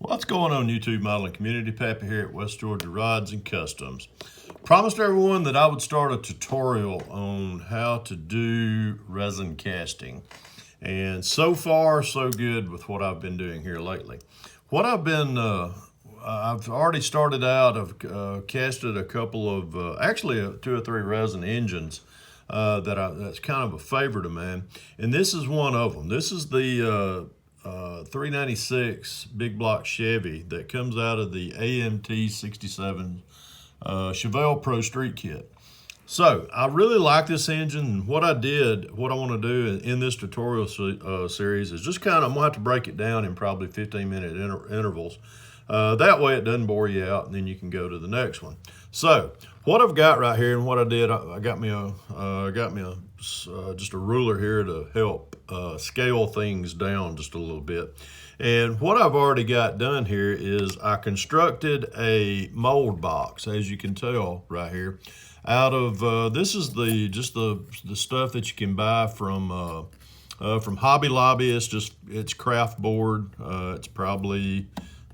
What's going on, YouTube modeling community? Pappy here at West Georgia Rods and Customs. Promised everyone that I would start a tutorial on how to do resin casting. And so far, so good with what I've been doing here lately. I've already started out, I've casted a couple of, actually 2 or 3 resin engines that's kind of a favorite of mine. And this is one of them. This is the 396 big block Chevy that comes out of the AMT 67 Chevelle Pro Street Kit. So I really like this engine. What I want to do in this tutorial series is just I'm gonna have to break it down in probably 15-minute intervals. That way it doesn't bore you out, and then you can go to the next one. So what I've got right here, and what I did, I got me just a ruler here to help scale things down just a little bit. And what I've already got done here is I constructed a mold box, as you can tell right here, out of this is the stuff that you can buy from Hobby Lobby. It's craft board.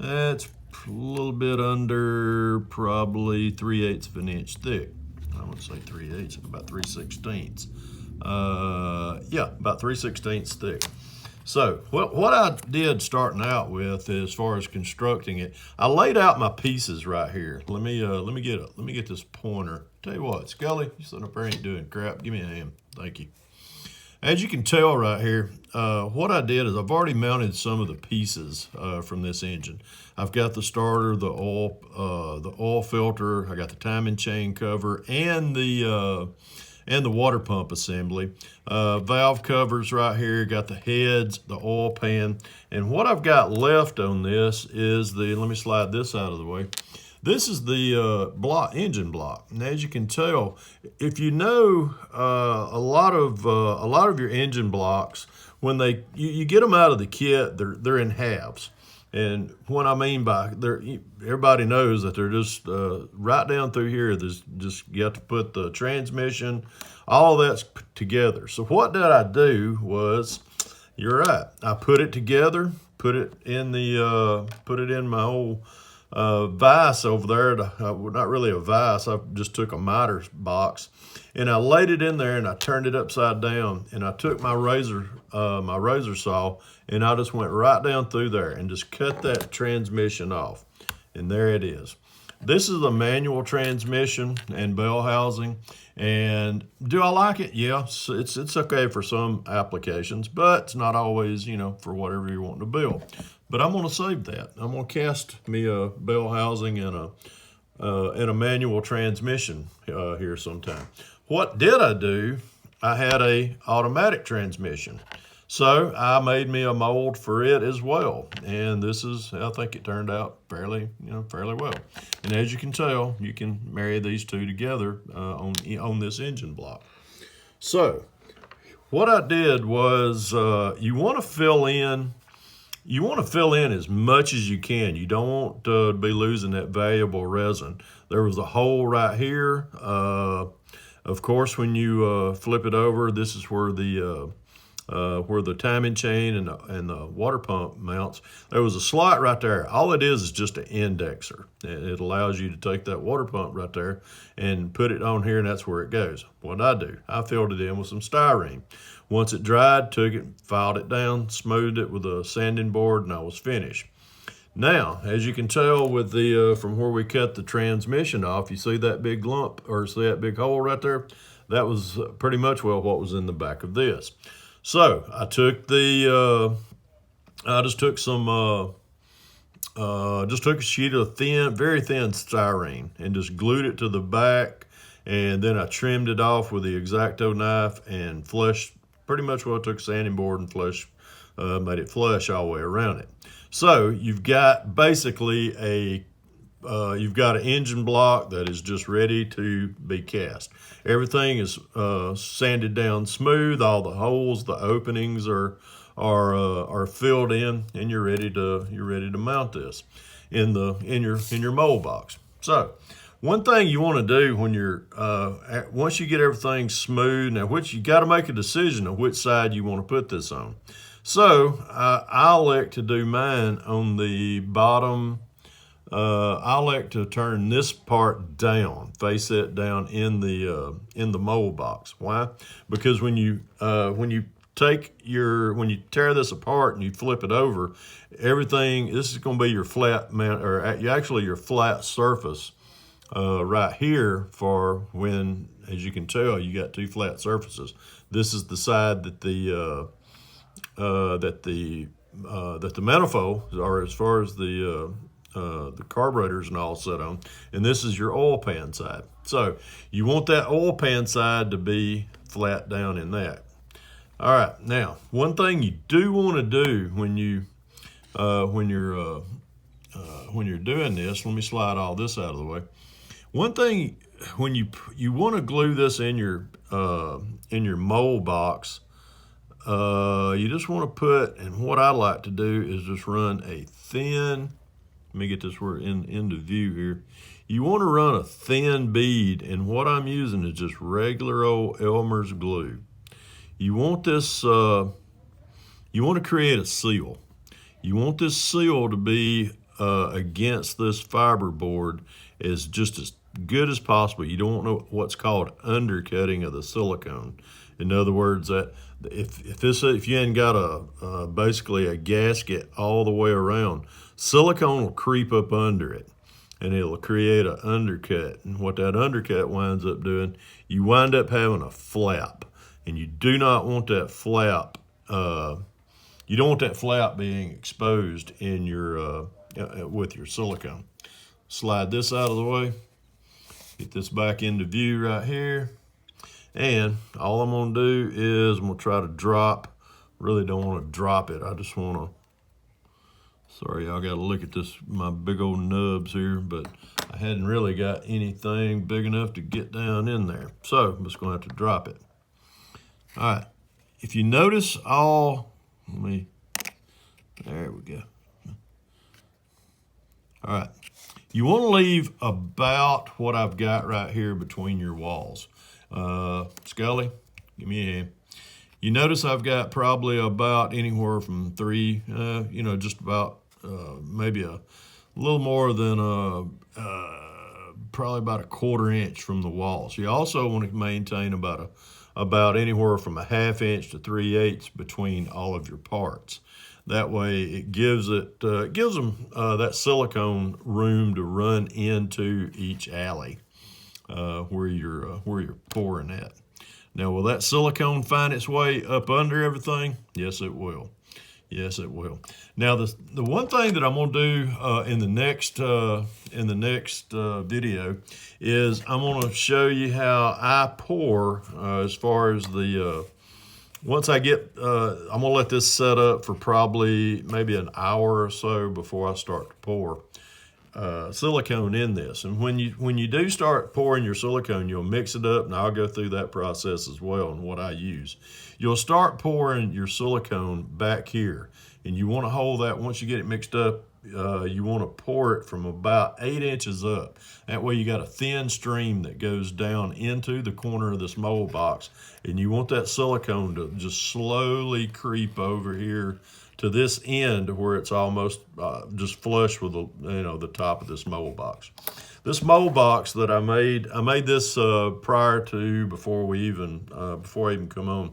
It's a little bit under probably 3/8 of an inch thick. I would say 3/8, about 3/16. Yeah, about 3/16 thick. So what I did starting out with, as far as constructing it, I laid out my pieces right here. Let me get this pointer. Tell you what, Scully, you sitting up there ain't doing crap. Give me a hand. Thank you. As you can tell right here, what I did is I've already mounted some of the pieces from this engine. I've got the starter, the oil filter. I got the timing chain cover, and the water pump assembly. Valve covers right here. Got the heads, the oil pan, and what I've got left on this is let me slide this out of the way. This is the engine block, and as you can tell, if you know a lot of your engine blocks, when you get them out of the kit, they're in halves. And what I mean by everybody knows that they're just right down through here. You have to put the transmission, all that's together. So what did I do was, you're right, I put it together, put it in my old vise over there. Not really a vise. I just took a miter box and I laid it in there and I turned it upside down, and I took my razor saw, and I just went right down through there and just cut that transmission off. And there it is. This is a manual transmission and bell housing. And do I like it? Yeah, it's okay for some applications, but it's not always, for whatever you're wanting to build. But I'm going to save that. I'm going to cast me a bell housing and a manual transmission here sometime. What did I do? I had a automatic transmission. So I made me a mold for it as well. And I think it turned out fairly well. And as you can tell, you can marry these two together on this engine block. So what I did was, you want to fill in as much as you can. You don't want to be losing that valuable resin. There was a hole right here. Of course, when you flip it over, this is where the timing chain and the water pump mounts. There was a slot right there. All it is just an indexer. It allows you to take that water pump right there and put it on here, and that's where it goes. What did I do? I filled it in with some styrene. Once it dried, took it, filed it down, smoothed it with a sanding board, and I was finished. Now, as you can tell with from where we cut the transmission off, you see that big lump, or see that big hole right there? That was pretty much what was in the back of this. So I took just took a sheet of very thin styrene and just glued it to the back, and then I trimmed it off with the X-Acto knife and flushed. Pretty much what I took, sanding board and made it flush all the way around it. So you've got basically you've got an engine block that is just ready to be cast. Everything is sanded down smooth. All the holes, the openings are filled in, and you're ready to mount this in your mold box. So one thing you want to do when you're once you get everything smooth, now you got to make a decision on which side you want to put this on. So I elect to do mine on the bottom. I like to turn this part down, face it down in the mold box. Why? Because when you tear this apart and you flip it over, everything, this is going to be your flat mount, or actually your flat surface right here. For when, as you can tell, you got two flat surfaces. This is the side that the manifold, or as far as the carburetors and all set on, and this is your oil pan side. So you want that oil pan side to be flat down in that. All right, now one thing you do want to do when you're doing this, let me slide all this out of the way. One thing, when you want to glue this in your mold box, you just want to put, and what I like to do is just run a thin, let me get this word into view here. You want to run a thin bead, and what I'm using is just regular old Elmer's glue. You want this, you want to create a seal. You want this seal to be against this fiberboard as just as good as possible. You don't want what's called undercutting of the silicone. In other words, that if you hadn't got basically a gasket all the way around, silicone will creep up under it, and it'll create an undercut. And what that undercut winds up doing, you wind up having a flap, and you do not want that flap. You don't want that flap being exposed in your with your silicone. Slide this out of the way. Get this back into view right here. And all I'm going to do is I'm going to try to drop. Really don't want to drop it. I just want to, sorry, y'all got to look at this, my big old nubs here, but I hadn't really got anything big enough to get down in there. So I'm just going to have to drop it. All right. If you notice there we go. All right. You want to leave about what I've got right here between your walls. Scully, give me a hand. You notice I've got probably about anywhere from just about maybe a little more than probably about a 1/4 inch from the walls. You also want to maintain about anywhere from a 1/2 inch to 3/8 between all of your parts. That way, it gives them that silicone room to run into each alley where you're pouring at. Now, will that silicone find its way up under everything? Yes, it will. Yes, it will. Now, the one thing that I'm going to do in the next video is I'm going to show you how I pour as far as the once I get, I'm going to let this set up for probably maybe an hour or so before I start to pour silicone in this. And when you do start pouring your silicone, you'll mix it up, and I'll go through that process as well and what I use. You'll start pouring your silicone back here, and you want to hold that. Once you get it mixed up, you want to pour it from about 8 inches up. That way you got a thin stream that goes down into the corner of this mold box, and you want that silicone to just slowly creep over here to this end where it's almost just flush with the top of this mold box. This mold box that I made this prior to before I even come on.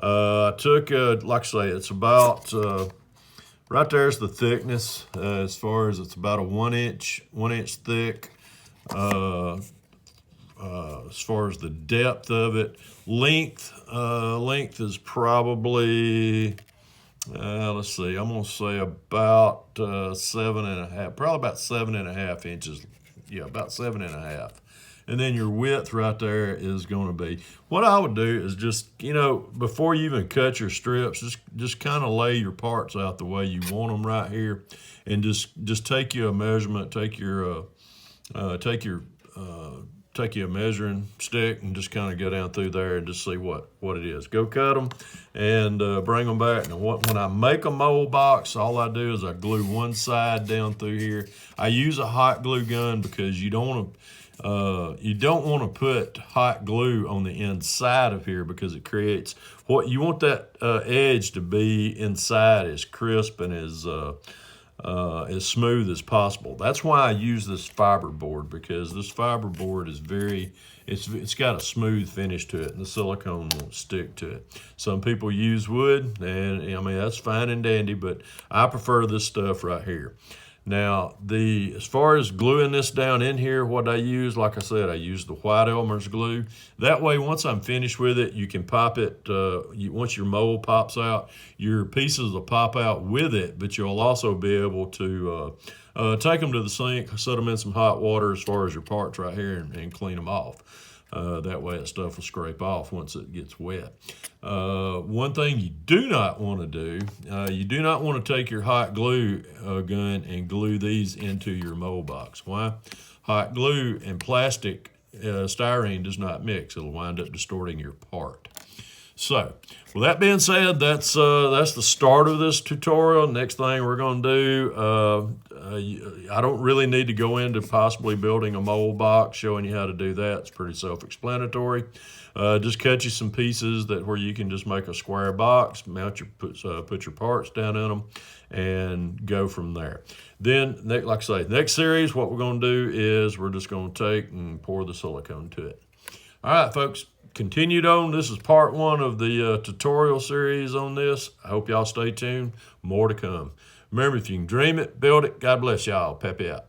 I took like I say, it's about right there's the thickness as far as it's about a 1 inch thick. As far as the depth of it, length is probably let's see, I'm gonna say about 7.5, probably about 7.5 inches. Yeah, about 7.5. And then your width right there is going to be, what I would do is just, before you even cut your strips, just kind of lay your parts out the way you want them right here, and just take you a measurement, take you a measuring stick and just kind of go down through there and just see what it is. Go cut them and bring them back. And when I make a mold box, all I do is I glue one side down through here. I use a hot glue gun because you don't want to, You don't want to put hot glue on the inside of here because it creates what you want that edge to be inside as crisp and as smooth as possible. That's why I use this fiberboard, because this fiberboard is it's got a smooth finish to it, and the silicone won't stick to it. Some people use wood, and I mean, that's fine and dandy, but I prefer this stuff right here. Now, as far as gluing this down in here, what I use, like I said, I use the white Elmer's glue. That way, once I'm finished with it, you can pop it, once your mold pops out, your pieces will pop out with it, but you'll also be able to take them to the sink, set them in some hot water as far as your parts right here, and clean them off. That way that stuff will scrape off once it gets wet. One thing you do not want to do, you do not want to take your hot glue gun and glue these into your mold box. Why? Hot glue and plastic styrene does not mix. It'll wind up distorting your part. So, with that being said, that's the start of this tutorial. Next thing we're going to do, I don't really need to go into possibly building a mold box, showing you how to do that. It's pretty self-explanatory. Just cut you some pieces where you can just make a square box, put your parts down in them, and go from there. Then, like I say, next series, what we're going to do is we're just going to take and pour the silicone to it. All right, folks. Continued on. This is part 1 of the tutorial series on this. I hope y'all stay tuned. More to come. Remember, if you can dream it, build it. God bless y'all. Pepe out.